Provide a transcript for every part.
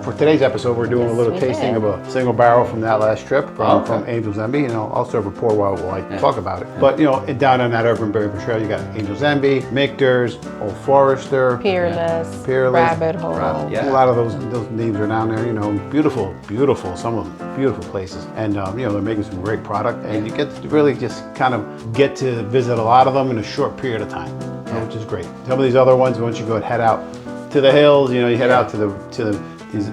For today's episode, we're doing a little tasting of a single barrel from that last trip from Angel's Envy. I'll serve a pour while I talk about it. But, down on that Bourbon Trail, you got Angel's Envy, Michter's, Old Forester, Peerless, Rabbit Hole. A lot of those names are down there, beautiful, some of them, beautiful places. And, they're making some great product. And you get to really just kind of get to visit a lot of them in a short period of time, which is great. Some of these other ones, once you go and head out to the hills, you head out to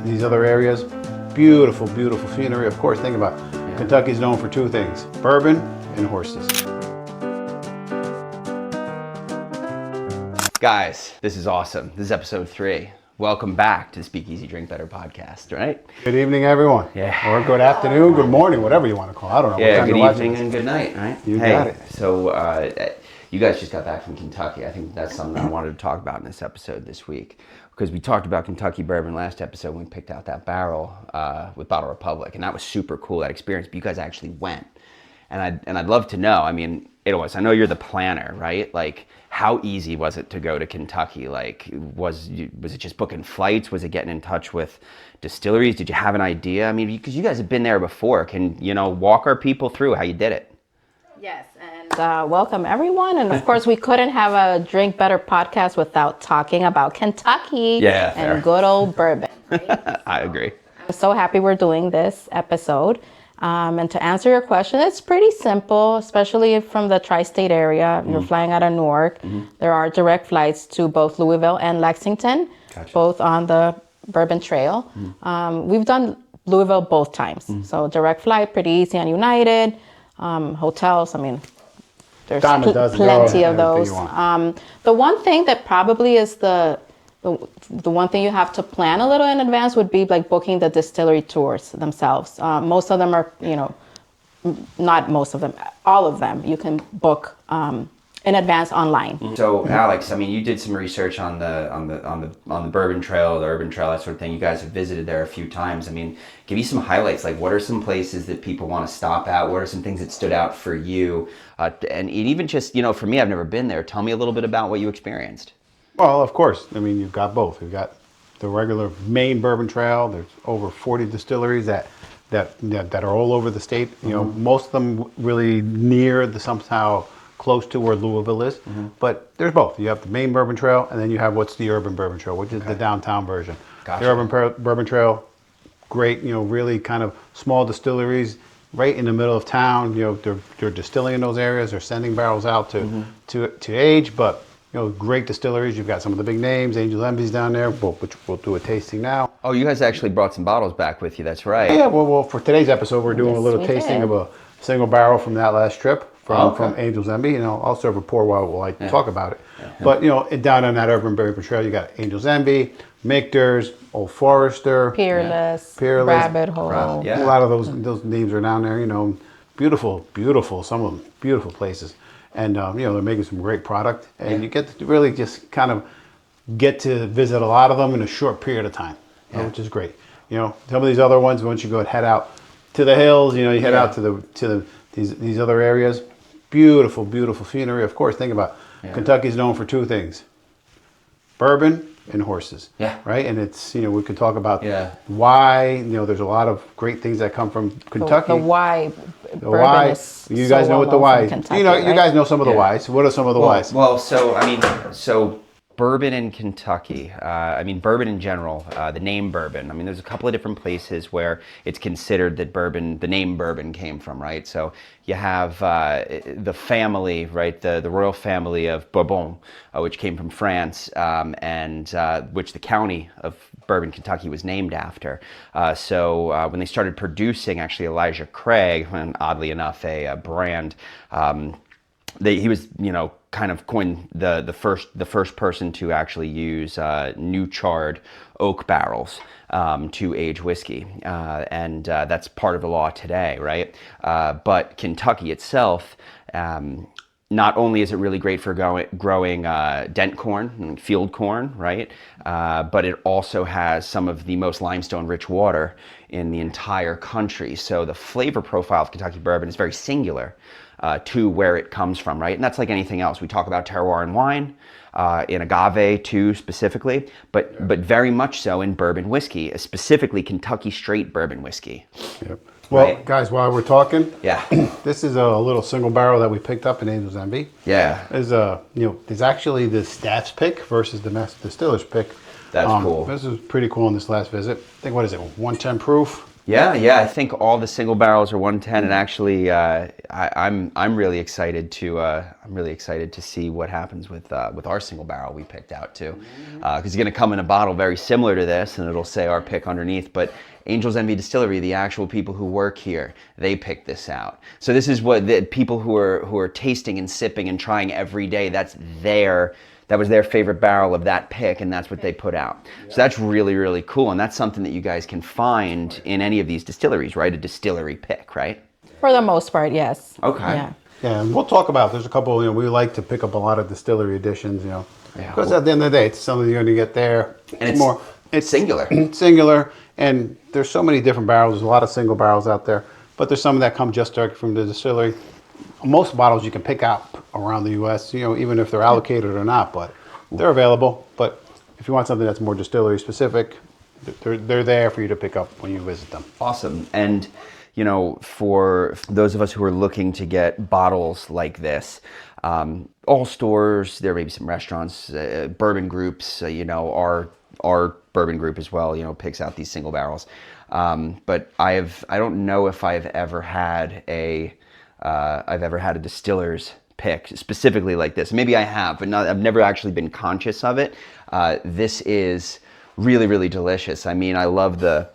these other areas, beautiful scenery. Of course, think about it. Kentucky's known for two things: bourbon and horses. Guys, this is awesome. This is episode 3. Welcome back to the Speakeasy Drink Better podcast, right? Good evening, everyone. Yeah. Or good afternoon, good morning, whatever you want to call it. I don't know. Yeah, good evening and good night, right? You got it. So you guys just got back from Kentucky. I think that's something I wanted to talk about in this episode this week, because we talked about Kentucky bourbon last episode when we picked out that barrel with Bottle Republic, and that was super cool, that experience. But you guys actually went, and I'd love to know. I mean, I know you're the planner, right? Like, how easy was it to go to Kentucky? Like, was it just booking flights? Was it getting in touch with distilleries? Did you have an idea? I mean, because you guys have been there before. Can walk our people through how you did it? Yes, and welcome everyone. And of course, we couldn't have a Drink Better podcast without talking about Kentucky and good old bourbon. Right? I agree. I'm so happy we're doing this episode. And to answer your question, it's pretty simple, especially from the tri-state area. You're flying out of Newark. There are direct flights to both Louisville and Lexington, both on the Bourbon Trail. We've done Louisville both times. So direct flight, pretty easy on United. Hotels, I mean, there's plenty of those. The one thing that probably is the one thing you have to plan a little in advance would be like booking the distillery tours themselves. Most of them are, not most of them, all of them you can book in advance online. So Alex, I mean, you did some research on the Bourbon Trail, the Urban Trail, that sort of thing. You guys have visited there a few times. I mean, give me some highlights. Like, what are some places that people want to stop at? What are some things that stood out for you? And even just, for me, I've never been there. Tell me a little bit about what you experienced. Well, of course. I mean, you've got both. You've got the regular main Bourbon Trail. There's over 40 distilleries that are all over the state. Most of them really near somehow close to where Louisville is. But there's both. You have the main Bourbon Trail, and then you have what's the Urban Bourbon Trail, which is the downtown version. Gotcha. The Urban Bourbon Trail, great. Really kind of small distilleries right in the middle of town. They're distilling in those areas. They're sending barrels out to age, but great distilleries. You've got some of the big names. Angel's Envy's down there, which we'll do a tasting now. Oh, you guys actually brought some bottles back with you. That's right. Yeah. Well, for today's episode, we're doing a little tasting of a single barrel from that last trip from Angel's Envy. I'll serve a pour while I talk about it. But down on that Bourbon Trail, you got Angel's Envy, Michter's, Old Forester, Peerless, Rabbit Hole. A lot of those names are down there. Beautiful, some of them, beautiful places. And, they're making some great product. And you get to really just kind of get to visit a lot of them in a short period of time, which is great. Some of these other ones, once you go and head out to the hills, you head out to these other areas, beautiful scenery. Of course, think about it. Kentucky's known for two things: bourbon and horses. Right? And it's, we could talk about why, there's a lot of great things that come from Kentucky. The why. The why. You guys know what the why. Kentucky, you guys know some of the whys. What are some of the whys? Well, so bourbon in Kentucky. Bourbon in general. The name bourbon. There's a couple of different places where it's considered that the name bourbon came from, right? So you have the family, right? The royal family of Bourbon, which came from France, and which the county of Bourbon, Kentucky was named after. So when they started producing, actually Elijah Craig, and oddly enough, a brand, he was, kind of coined the first person to actually use new charred oak barrels to age whiskey, and that's part of the law today, right? But Kentucky itself, not only is it really great for growing dent corn and field corn, right? But it also has some of the most limestone-rich water in the entire country. So the flavor profile of Kentucky bourbon is very singular. to where it comes from, right? And that's like anything else. We talk about terroir in wine, in agave too specifically, but very much so in bourbon whiskey, specifically Kentucky straight bourbon whiskey. Yep. Well, Right. guys, while we're talking, Yeah. this is a little single barrel that we picked up in Angel's Envy. Yeah. There's actually the staff's pick versus the master distiller's pick. That's cool. This is pretty cool in this last visit. I think, what is it, 110 proof? Yeah. I think all the single barrels are 110, and actually, I'm really excited to see what happens with our single barrel we picked out too, because it's going to come in a bottle very similar to this, and it'll say our pick underneath. But Angel's Envy Distillery, the actual people who work here, they picked this out. So this is what the people who are tasting and sipping and trying every day. That was their favorite barrel of that pick, and that's what they put out. So that's really, really cool, and that's something that you guys can find in any of these distilleries, right? A distillery pick, right? For the most part, yes. Okay. Yeah. Yeah, and we'll talk about, there's a couple, we like to pick up a lot of distillery editions, Yeah. because at the end of the day, it's something you're going to get there. And it's singular. Singular, and there's so many different barrels. There's a lot of single barrels out there, but there's some that come just direct from the distillery. Most bottles you can pick out around the U.S., even if they're allocated or not, but they're available. But if you want something that's more distillery specific, they're there for you to pick up when you visit them. Awesome. And, for those of us who are looking to get bottles like this, all stores, there may be some restaurants, bourbon groups, our bourbon group as well, picks out these single barrels. But I don't know if I've ever had a distiller's pick specifically like this. Maybe I have, but I've never actually been conscious of it. This is really, really delicious. I mean, I love the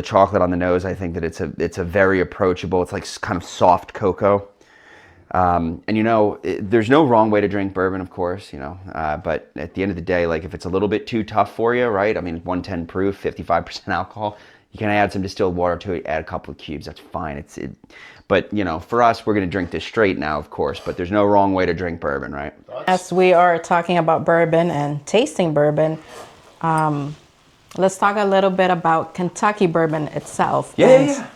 chocolate on the nose. I think that it's a very approachable. It's like kind of soft cocoa. And there's no wrong way to drink bourbon, of course, but at the end of the day, like if it's a little bit too tough for you, right? I mean, 110 proof, 55% alcohol, you can add some distilled water to it, add a couple of cubes, that's fine. But for us, we're going to drink this straight now, of course, but there's no wrong way to drink bourbon, right? As we are talking about bourbon and tasting bourbon, let's talk a little bit about Kentucky bourbon itself. Yeah.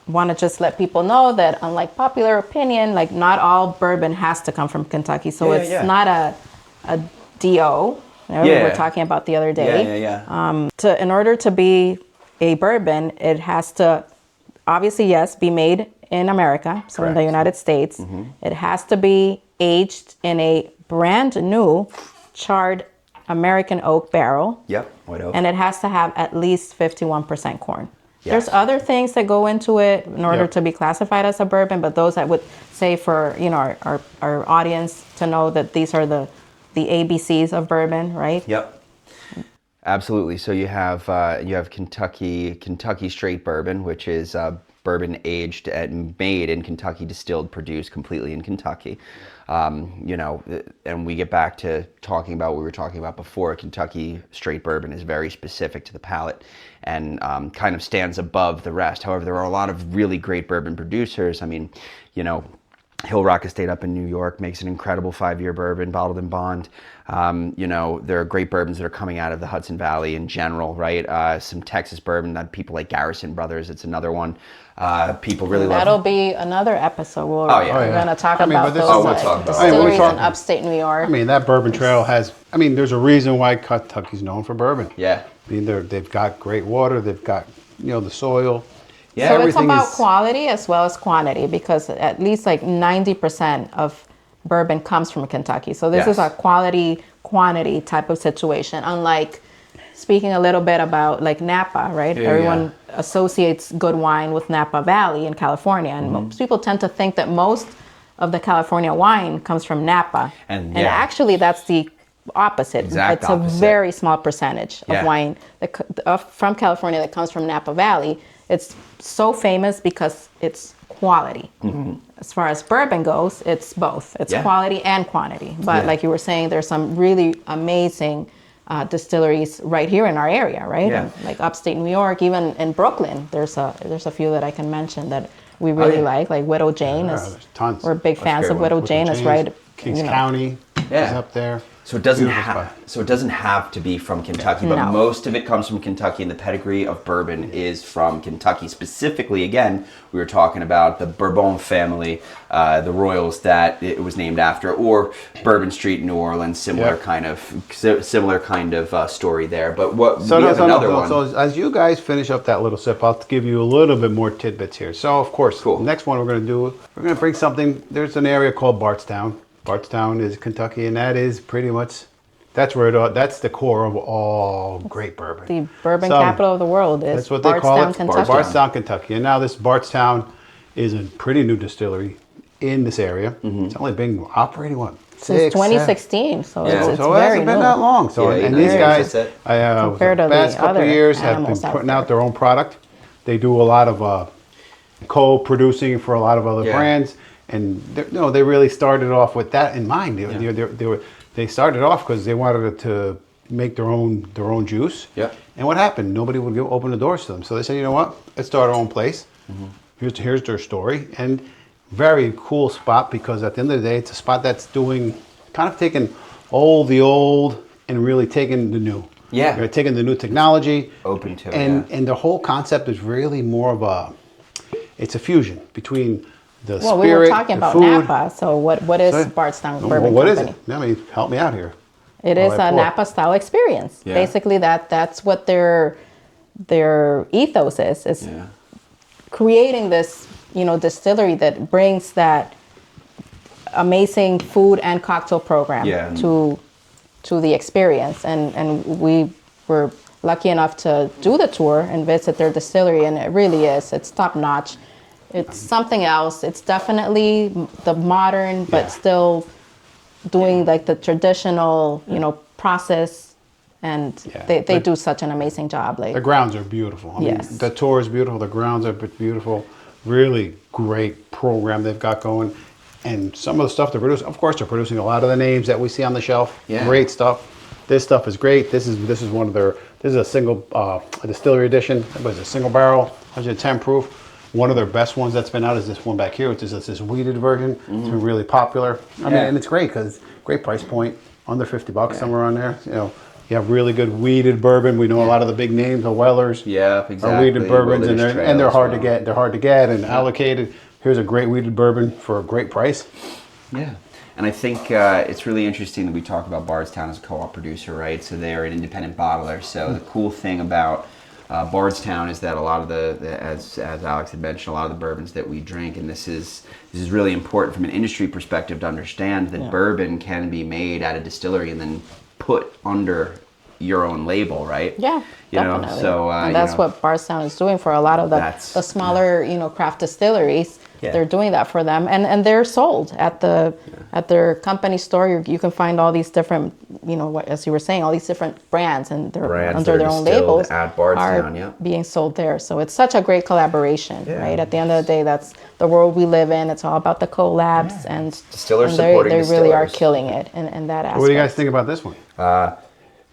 Want to just let people know that unlike popular opinion, like not all bourbon has to come from Kentucky. So it's not a DO. We were talking about the other day. In order to be a bourbon, it has to obviously, yes, be made in America, so Correct. in the United States. It has to be aged in a brand new charred American oak barrel. Yep, white oak. And it has to have at least 51% corn. Yes. There's other things that go into it in order to be classified as a bourbon, but those I would say for our audience to know that these are the ABCs of bourbon, right? Yep. Absolutely. So you have Kentucky straight bourbon, which is bourbon aged and made in Kentucky, distilled, produced completely in Kentucky. And we get back to talking about what we were talking about before. Kentucky straight bourbon is very specific to the palate and kind of stands above the rest. However, there are a lot of really great bourbon producers. I mean, Hill Rock Estate up in New York makes an incredible 5-year bourbon, bottled in bond. There are great bourbons that are coming out of the Hudson Valley in general, right? Some Texas bourbon that people like Garrison Brothers, it's another one. People really love. That'll be another episode where we're going to talk about but this those is- we'll talk about it. distilleries talk- in upstate New York. I mean, that Bourbon Trail there's a reason why Kentucky's known for bourbon. Yeah. I mean, they've got great water, they've got, the soil. Yeah. So it's Everything about is- quality as well as quantity, because at least like 90% of bourbon comes from Kentucky. So this is a quality quantity type of situation. Unlike speaking a little bit about like Napa, right? Everyone associates good wine with Napa Valley in California, and most people tend to think that most of the California wine comes from Napa, And actually that's the opposite. Exact it's opposite. a very small percentage of Yeah. wine from California that comes from Napa Valley. It's so famous because it's quality. As far as bourbon goes, it's both. It's quality and quantity. But like you were saying, there's some really amazing distilleries right here in our area, right? Yeah. And like upstate New York, even in Brooklyn, there's a few that I can mention that we really like Widow Jane. There's tons. We're big fans great of one. Widow Jane. It's right, Kings County is up there. So it doesn't Beautiful have. spot. So it doesn't have to be from Kentucky, but No. most of it comes from Kentucky, and the pedigree of bourbon is from Kentucky. Specifically, again, we were talking about the Bourbon family, the royals that it was named after, or Bourbon Street, New Orleans. Similar kind of story there. But what we have another one. So as you guys finish up that little sip, I'll give you a little bit more tidbits here. So of course, Cool. the next one we're going to do, we're going to bring something. There's an area called Bardstown. Bardstown is Kentucky, and that is pretty much that's that's the core of all great bourbon. The bourbon So, capital of the world is that's what they call Bardstown, it, Kentucky. Bardstown, Kentucky. And now this Bardstown is a pretty new distillery in this area. Mm-hmm. It's only been operating Since 6, 7 2016, so Yeah. it's so it very hasn't been new. that long. So Yeah, and you know, these guys, that's it. the Compared to the past couple other of years have been animals out putting there. out their own product. They do a lot of co-producing for a lot of other Yeah. brands, and they really started off with that in mind. They started off because they wanted to make their own juice. Yeah. And what happened? Nobody would open the doors to them. So they said, you know what? Let's start our own place. Here's their story, and very cool spot because at the end of the day, it's a spot that's taking the old and really taking the new. Yeah. You're taking the new technology. Open to it, and yeah. and the whole concept is really more of it's a fusion between the Well, spirit, we were talking the about food. Napa. So what is Sorry? Bardstown Well, Bourbon what is Company? it? I mean, help me out here. It While is I a pour. Napa style experience. Yeah. Basically, that's what their ethos is. Is Yeah. creating this distillery that brings that amazing food and cocktail program Yeah. to the experience. And we were lucky enough to do the tour and visit their distillery, and it really is. It's top notch. It's something else. It's definitely the modern, but Yeah. still doing like the traditional, process. And Yeah. they do such an amazing job. Like The grounds are beautiful. I mean, Yes. the tour is beautiful. The grounds are beautiful. Really great program they've got going. And some of the stuff they're producing, of course, they're producing a lot of the names that we see on the shelf. Yeah. Great stuff. This stuff is great. This is one of their. This is a single a distillery edition. It was a single barrel, 110 proof. One of their best ones that's been out is this one back here, which is this weeded version. It's been really popular. I mean, Yeah. and it's great because great price point, under $50 somewhere on there. You have really good weeded bourbon. We know a lot of the big names, the Wellers. Yeah, Are exactly. weeded bourbons, and Wilderness they're Trail hard as to well. get. They're hard to get and allocated. Here's a great weeded bourbon for a great price. Yeah. And I think it's really interesting that we talk about Bardstown as a co-op producer, right? So they are an independent bottler. So the cool thing about Bardstown is that a lot of as Alex had mentioned, a lot of the bourbons that we drink, and this is really important from an industry perspective to understand that bourbon can be made at a distillery and then put under your own label, right? Yeah, You know, definitely. so, and that's what Bardstown is doing for a lot of the smaller, craft distilleries. Yeah. They're doing that for them, and they're sold at their company store. You can find all these different, as you were saying, all these different brands, and they're Brands under that their are own distilled labels at Bardstown, are yeah. being sold there. So it's such a great collaboration, Yeah. right? At the end of the day, that's the world we live in. It's all about the collabs, and Distillers and supporting they really are distillers. killing it in that aspect. What do you guys think about this one?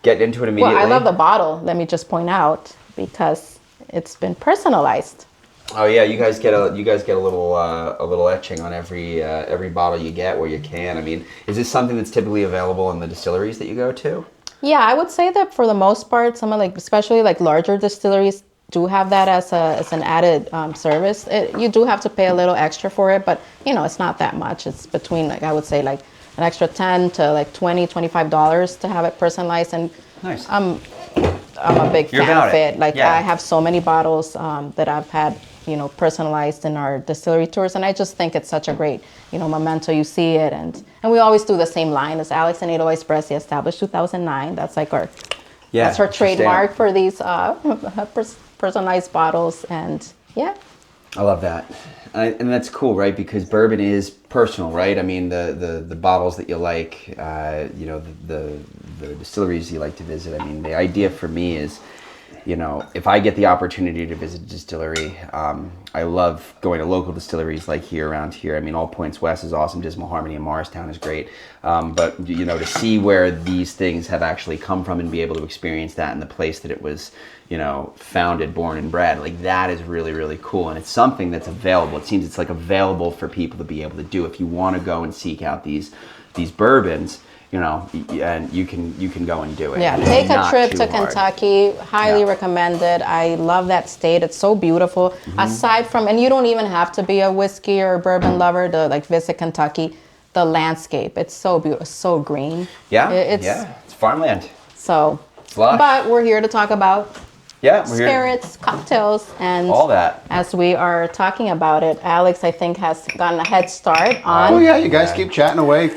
Get into it immediately. Well, I love the bottle. Let me just point out because it's been personalized. Oh yeah, you guys get a little etching on every bottle you get where you can. I mean, is this something that's typically available in the distilleries that you go to? Yeah, I would say that for the most part, some of especially larger distilleries do have that as an added service. You do have to pay a little extra for it, but it's not that much. It's between I would say an extra $10 to $20, $25 to have it personalized, and Nice. I'm a big You're fan about of it. it. Yeah. I have so many bottles that I've had personalized in our distillery tours, and I just think it's such a great memento. You see it, and we always do the same line as Alex and Ado Espresso, established 2009. That's that's our it's your trademark stamp. for these personalized bottles, and yeah. I love that. And that's cool, right? Because bourbon is personal, right? I mean, the bottles that you like, the distilleries you like to visit. I mean, the idea for me is, if I get the opportunity to visit a distillery, I love going to local distilleries like around here. I mean, All Points West is awesome. Dismal Harmony in Morristown is great. But, to see where these things have actually come from and be able to experience that in the place that it was, founded, born and bred, that is really, really cool. And it's something that's available. It seems it's available for people to be able to do. If you want to go and seek out these bourbons, and you can go and do it. Yeah, It's take a not trip too to hard. Kentucky. Highly Yeah. recommended. I love that state. It's so beautiful. Mm-hmm. Aside from, and you don't even have to be a whiskey or bourbon lover to like visit Kentucky. The landscape, it's so beautiful, so green. Yeah, It's it's farmland. so. It's lush. But we're here to talk about Yeah, we're here. spirits, cocktails, and All that. as we are talking about it, Alex, I think, has gotten a head start on. Oh yeah, you guys keep chatting away.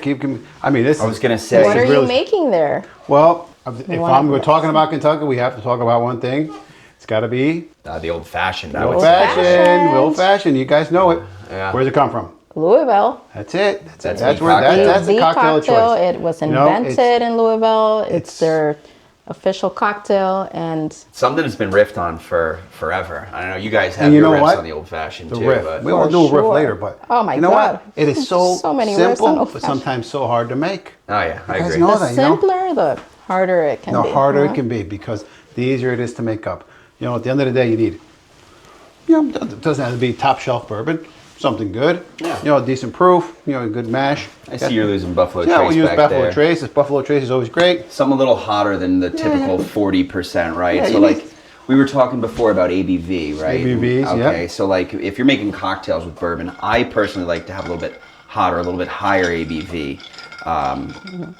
I mean, this. I was gonna say. What is are you really- making there? Well, if we're talking Yes. about Kentucky, we have to talk about one thing. It's got to be The old fashioned. old fashioned. Old fashioned. You guys know it. Yeah. Where's it come from? Louisville. That's it. That's That's the where cocktail. that's the cocktail of choice. It was You know, invented in Louisville. It's it's- their official cocktail, and Something that's been riffed on for forever. I don't know. You guys have And you your know riffs what? on the old fashioned The too. riff. But We'll For do a riff sure. later, but Oh my you know God. what? It is so, So many riffs on simple, old but fashioned. sometimes so hard to make. oh yeah, I You guys agree. know the that, you know? simpler, the harder it can The be. harder huh? it can be because the easier it is to make up. You know, at the end of the day, you need, it doesn't have to be top shelf bourbon, something good. Yeah. You know, decent proof, a good mash. I see you're losing Buffalo Yeah, Trace we use back Buffalo there. Trace. This Buffalo Trace is always great. Some a little hotter than the typical 40%, right? Yeah, so you like need- we were talking before about ABV, right? ABVs, Okay, yeah. so like if you're making cocktails with bourbon, I personally like to have a little bit hotter, a little bit higher ABV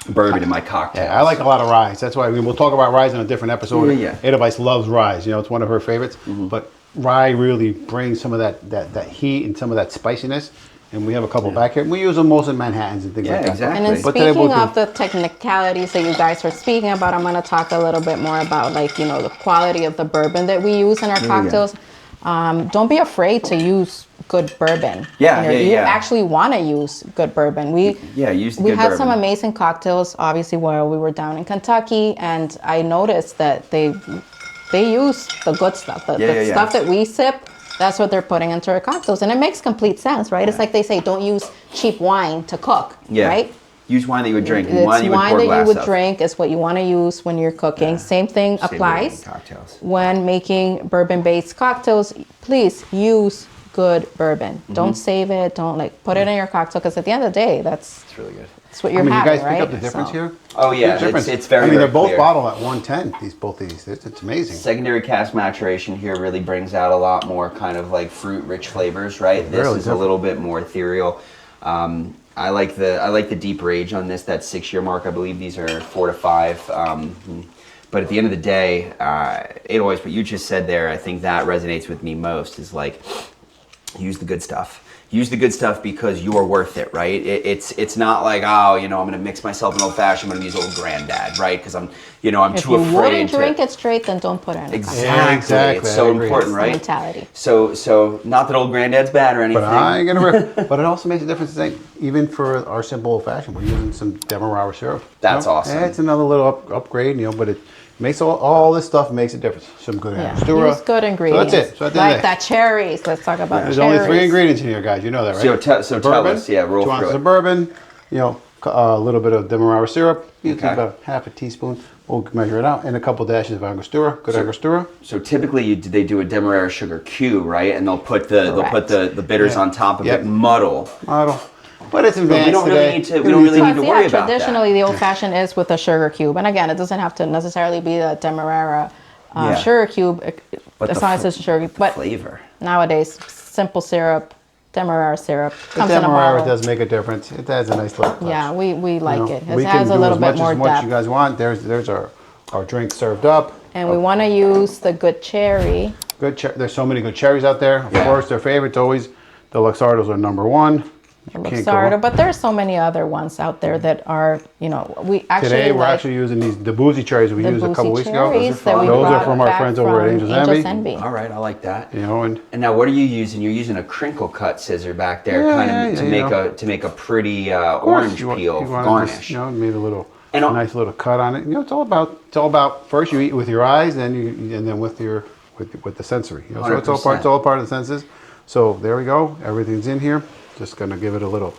bourbon in my cocktails. Yeah, I like a lot of rye. That's why we'll talk about rye in a different episode. Yeah. Edelweiss loves rye. It's one of her favorites. But rye really brings some of that heat and some of that spiciness. And we have a couple back here. We use them most in Manhattans and things Yeah, like that. exactly. And then But today speaking we'll of the technicalities that you guys are speaking about, I'm going to talk a little bit more about the quality of the bourbon that we use in our cocktails. Don't be afraid to use good bourbon. Yeah, You yeah. actually want to use good bourbon. use the We good had some bourbon. amazing cocktails, obviously, while we were down in Kentucky, and I noticed that they use the good stuff, the stuff that we sip. That's what they're putting into our cocktails, and it makes complete sense, right? It's like they say, don't use cheap wine to cook, Yeah. right? Use wine that you would drink. And It's wine you would wine pour that you glass would of. drink is what you want to use when you're cooking. Same thing Same applies with cocktails. when making bourbon-based cocktails. Please use good bourbon. Don't save it. Don't put it in your cocktail because at the end of the day, that's It's really good. what you're You having, guys right? pick up the difference So- here? Oh yeah, Huge difference. it's very. I mean, very they're both clear. bottled at 110. Both of these. It's amazing. Secondary cask maturation here really brings out a lot more kind of like fruit-rich flavors, right? This Really is different. a little bit more ethereal. I like the deeper age on this. That 6-year mark, I believe these are 4 to 5. But at the end of the day, Edelweiss, what you just said there, I think that resonates with me most. Is like use the good stuff. Use the good stuff because you're worth it, right? It's not like, I'm gonna mix myself an old fashioned. I'm gonna use old granddad, right? Because I'm If too you afraid wouldn't to drink it straight, then don't put it in a cocktail. Exactly. Exactly, It's so I agree. important, That's the right? mentality. So not that old granddad's bad or anything. But I ain't gonna rip. But it also makes a difference. Even for our simple old fashioned, we're using some Demerara syrup. That's awesome. Yeah, it's another little upgrade, but it makes all this stuff makes a difference. Some good Yeah, Angostura. use good ingredients. So that's it. So at the end like of the day, that cherries. Let's talk about there's cherries. only 3 ingredients in here, guys. You know that, right? So tell us, yeah, roll 2 through ounces it. of bourbon. A little bit of Demerara syrup. You Okay. take about half a teaspoon. We'll measure it out, and a couple dashes of Angostura. Good Angostura. So typically they do a Demerara sugar cube, right? And they'll put the bitters Yeah. on top of Yep. it, muddle. Model. But it's advanced we don't really today. need to- we don't really need Because, to worry yeah, about that. traditionally the old fashioned is with a sugar cube, and again, it doesn't have to necessarily be the Demerara Yeah. sugar cube. But As the long as it's sugar. But Flavor. nowadays, simple syrup, Demerara syrup The comes in a Demerara bottle. does make a difference. It has a nice little touch. Yeah, we like it. It we has can a do little as bit much more as much depth. you guys want. There's our drink served up. And we want to use the good cherry. There's so many good cherries out there. Of Yeah. course, their favorites always the Luxardos are number 1. You can't go Luxardo, wrong. but there's so many other ones out there that are, we actually Today we're like actually using the boozy cherries we the used a couple boozy weeks ago. cherries that we Those are brought from our back friends over at from Angel's Envy. All right, I like that. And And now, what are you using? You're using a crinkle cut scissor back there, to make a pretty orange peel you wanna garnish. Just, made a little And nice little cut on it. It's all about first you eat with your eyes, and then with the sensory. So it's all 100%. part of the senses. So there we go. Everything's in here. Just gonna give it a little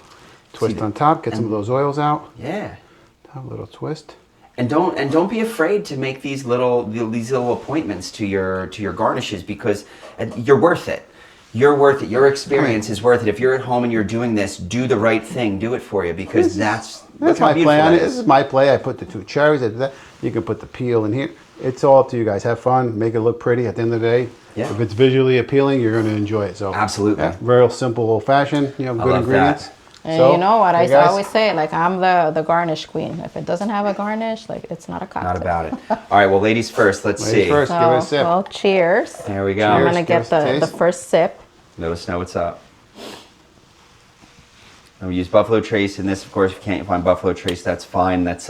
twist on top. Get some of those oils out. Yeah. A little twist. And don't be afraid to make these little appointments to your garnishes because you're worth it. you're worth it. Your experience is worth it. If you're at home and you're doing this, do the right thing. Do it for you, because that's my play on it. This is my play. I put the 2 cherries. I did that. You can put the peel in here. It's all up to you guys. Have fun. Make it look pretty. At the end of the day, if it's visually appealing, you're going to enjoy it. So absolutely, very simple, old-fashioned. You know, good ingredients. And so, you know what I always say, like, I'm the garnish queen. If it doesn't have a garnish, like, it's not a cocktail. Not about it. All right, well, ladies first. Let's see. Ladies first, give it a sip. Well, cheers. There we go. I'm going to get the first sip. Let us know what's up. And we use Buffalo Trace in this. Of course, if you can't find Buffalo Trace, that's fine. That's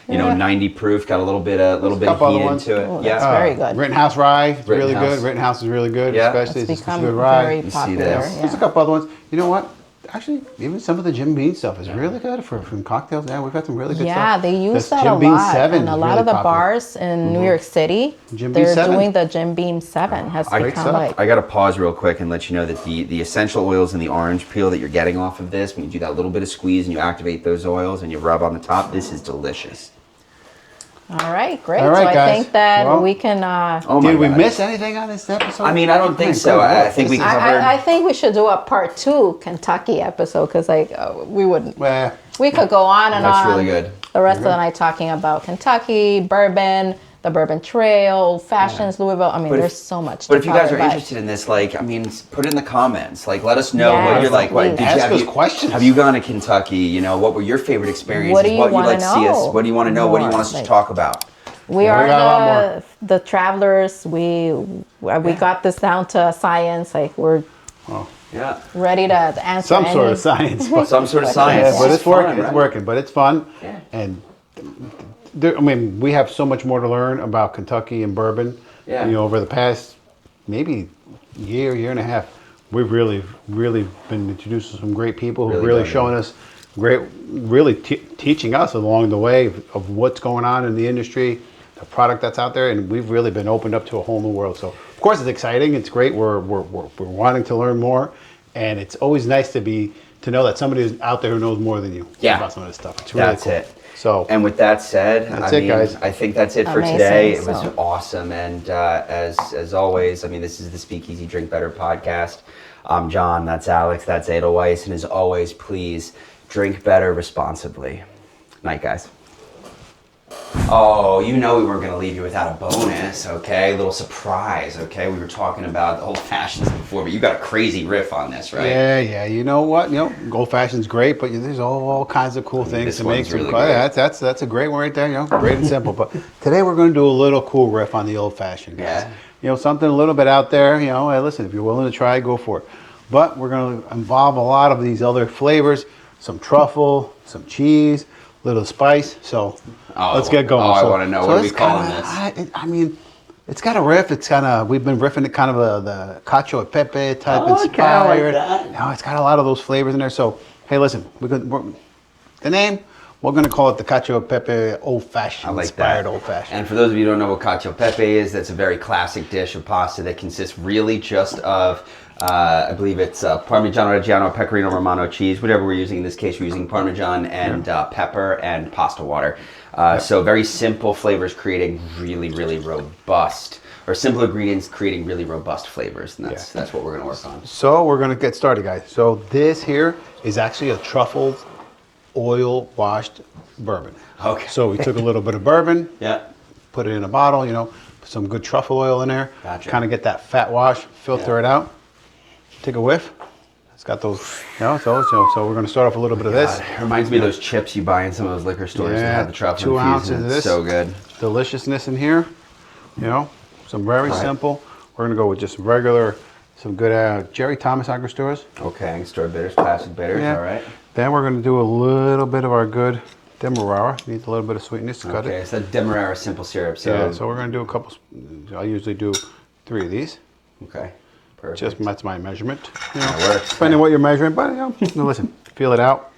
90 proof. Got a little bit of heat into it. Ooh, that's very good. Rittenhouse rye, is really good. Rittenhouse is really good, especially it's become good rye. very popular. You see this? There's a couple other ones. You know what? Actually, even some of the Jim Beam stuff is really good from cocktails. Yeah, we've got some really good stuff. Yeah, they use that Jim a Beam lot. 7 And a is lot really of the popular. bars in New York City, Jim Beam they're 7? doing the Jim Beam 7. Has become like... I got to pause real quick and let you know that the essential oils and the orange peel that you're getting off of this, when you do that little bit of squeeze and you activate those oils and you rub on the top, this is delicious. All right, great. All right, so I guys. think that Well, we can... Did we miss anything on this episode? I mean, I don't think so. I think we covered... I think we should do a part 2 Kentucky episode, because like we wouldn't... Well, we could go on and That's on. really good. The rest of the night talking about Kentucky, bourbon, the Bourbon Trail, fashions, Louisville. I mean, there's so much But to if you guys cover, are interested in this, like, I mean, put it in the comments. Like, let us know what Yes, you're like. What, please. Ask us questions. Have you gone to Kentucky? You know, what were your favorite experiences? What do you you'd wanna like to see us? know What do you want to know? What do you more? want us to Like- talk about? We got a lot are the travelers. We got this down to a science. Like, we're Yeah. ready to answer some any... sort of science. But, Some sort of science. but it's fun, working. right? It's working. But it's fun. Yeah. And I mean, we have so much more to learn about Kentucky and bourbon. Yeah. You know, over the past maybe year and a half, we've really been introduced to some great people who Really really done, showing us really teaching us along the way of what's going on in the industry, the product that's out there, and we've really been opened up to a whole new world. So of course it's exciting, it's great. We're wanting to learn more, and it's always nice to know that somebody is out there who knows more than you about some of this stuff. It's really That's cool. it. So And with that said, That's it, guys. I think that's it for Amazing, today. It was so. awesome. And as always, I mean, this is the Speakeasy Drink Better podcast. I'm John, that's Alex, that's Edelweiss. And as always, please drink better responsibly. Night, guys. Oh, you know we weren't going to leave you without a bonus, okay? A little surprise, okay? We were talking about the old fashions before, but you got a crazy riff on this, right? yeah. You know what? You know, old fashioned's great, but there's all kinds of cool things this to make. one's Some really great. that's a great one right there. You know, great and simple. But today we're going to do a little cool riff on the old fashioned, guys. Yeah. You know, something a little bit out there. You know, hey, listen, if you're willing to try it, go for it. But we're going to involve a lot of these other flavors, some truffle, some cheese, little spice. So let's get going. Oh, I So- want to know. so What are we it's calling kinda- this? I mean, it's got a riff. It's kind of, we've been riffing it kind of the cacio e pepe type inspired. No, it's got a lot of those flavors in there. So, hey, listen, the name, we're going to call it the cacio e pepe old fashioned. I like inspired that. old fashioned. And for those of you who don't know what cacio e pepe is, that's a very classic dish of pasta that consists really just of, I believe it's Parmigiano Reggiano, Pecorino Romano cheese, whatever we're using. In this case, we're using Parmesan and pepper and pasta water. So very simple flavors creating really robust, or simple ingredients creating really robust flavors. And that's what we're going to work on. So we're going to get started, guys. So this here is actually a truffled oil washed bourbon. Okay. So we took a little bit of bourbon, Yeah. put it in a bottle, you know, put some good truffle oil in there, Gotcha. kind of get that fat wash, filter it out, take a whiff. It's got those, you know, so we're going to start off a little bit of this. It reminds me of those chips you buy in some of those liquor stores that have the truffle 2 infused ounces in of it. this. So good. Deliciousness in here, you know, some very simple. We're going to go with just regular, some good Jerry Thomas Angostura. Okay, Angostura bitters, classic bitters, all right. Then we're going to do a little bit of our good Demerara. Needs a little bit of sweetness to cut it. Okay, so that Demerara simple syrup. So we're going to do a couple. I usually do 3 of these. Okay, perfect. Just that's my measurement. You know, That works. depending on what you're measuring, but you know, listen, feel it out.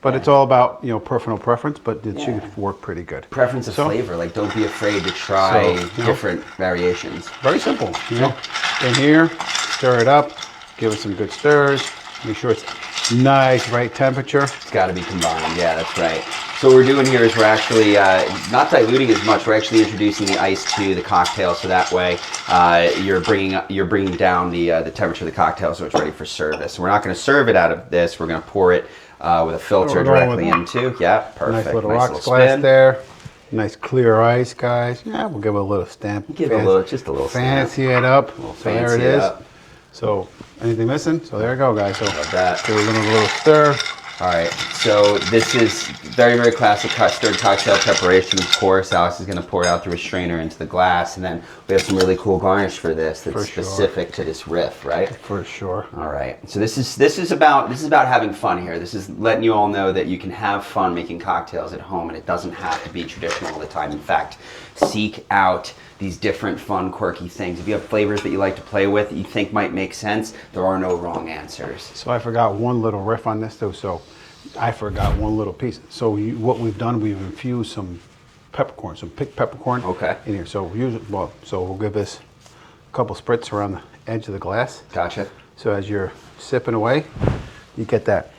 But it's all about, you know, personal preference, but it should work pretty good. Preference of flavor, like don't be afraid to try different variations. Very simple, you know. In here, stir it up, give it some good stirs. Make sure it's nice, right temperature. It's got to be combined. Yeah, that's right. So what we're doing here is we're actually not diluting as much. We're actually introducing the ice to the cocktail, so that way you're bringing down the temperature of the cocktail, so it's ready for service. We're not going to serve it out of this. We're going to pour it with a filter directly into. Yeah, perfect. Nice little rocks glass spin. there. Nice clear ice, guys. Yeah, we'll give it a little stamp. Give it a little, just a little fancy it up. So there it fancy is. up. So anything missing? So there you go, guys. So Love that. do a little stir. All right, so this is very, very classic custard cocktail preparation, of course. Alex is going to pour it out through a strainer into the glass, and then we have some really cool garnish for this that's specific to this riff, right? For sure. All right, so this is about having fun here. This is letting you all know that you can have fun making cocktails at home, and it doesn't have to be traditional all the time. In fact, seek out these different fun, quirky things. If you have flavors that you like to play with that you think might make sense, there are no wrong answers. So I forgot one little riff on this too. So I forgot one little piece. So what we've done, we've infused some peppercorn, some picked peppercorn in here. So we'll give this a couple spritz around the edge of the glass. Gotcha. So as you're sipping away, you get that,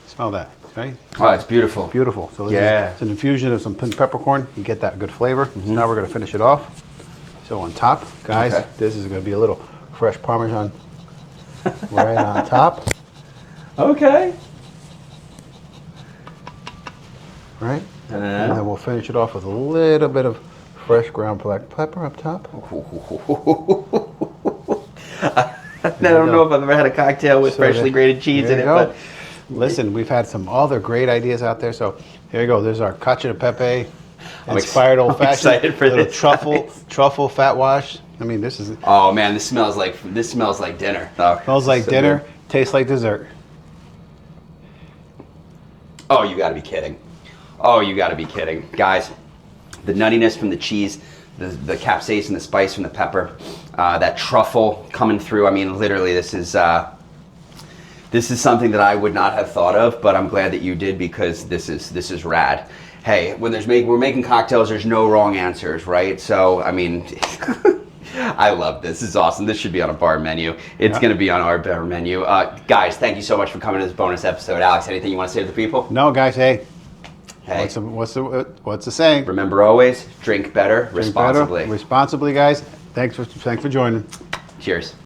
smell that, right? Oh, it's beautiful. Beautiful. So it's an infusion of some picked peppercorn. You get that good flavor. So now we're going to finish it off. So on top, guys, this is going to be a little fresh Parmesan right on top. Okay. Right? And then we'll finish it off with a little bit of fresh ground black pepper up top. I don't know if I've ever had a cocktail with freshly grated cheese in it, but listen, we've had some other great ideas out there. So here you go. There's our cacio de pepe inspired old fashioned. I'm excited for this. Truffle fat wash. I mean, this is. Oh man, this smells like dinner. Oh, smells like dinner. Good. Tastes like dessert. Oh, you got to be kidding. Oh, you got to be kidding, guys. The nuttiness from the cheese, the capsaicin, the spice from the pepper, that truffle coming through. I mean, literally, this is something that I would not have thought of, but I'm glad that you did, because this is rad. Hey, when we're making cocktails, there's no wrong answers, right? So, I mean, I love this. This is awesome. This should be on a bar menu. It's going to be on our bar menu. Guys, thank you so much for coming to this bonus episode. Alex, anything you want to say to the people? No, guys. Hey. What's the saying? Remember always, drink better responsibly. Responsibly, guys. Thanks for joining. Cheers.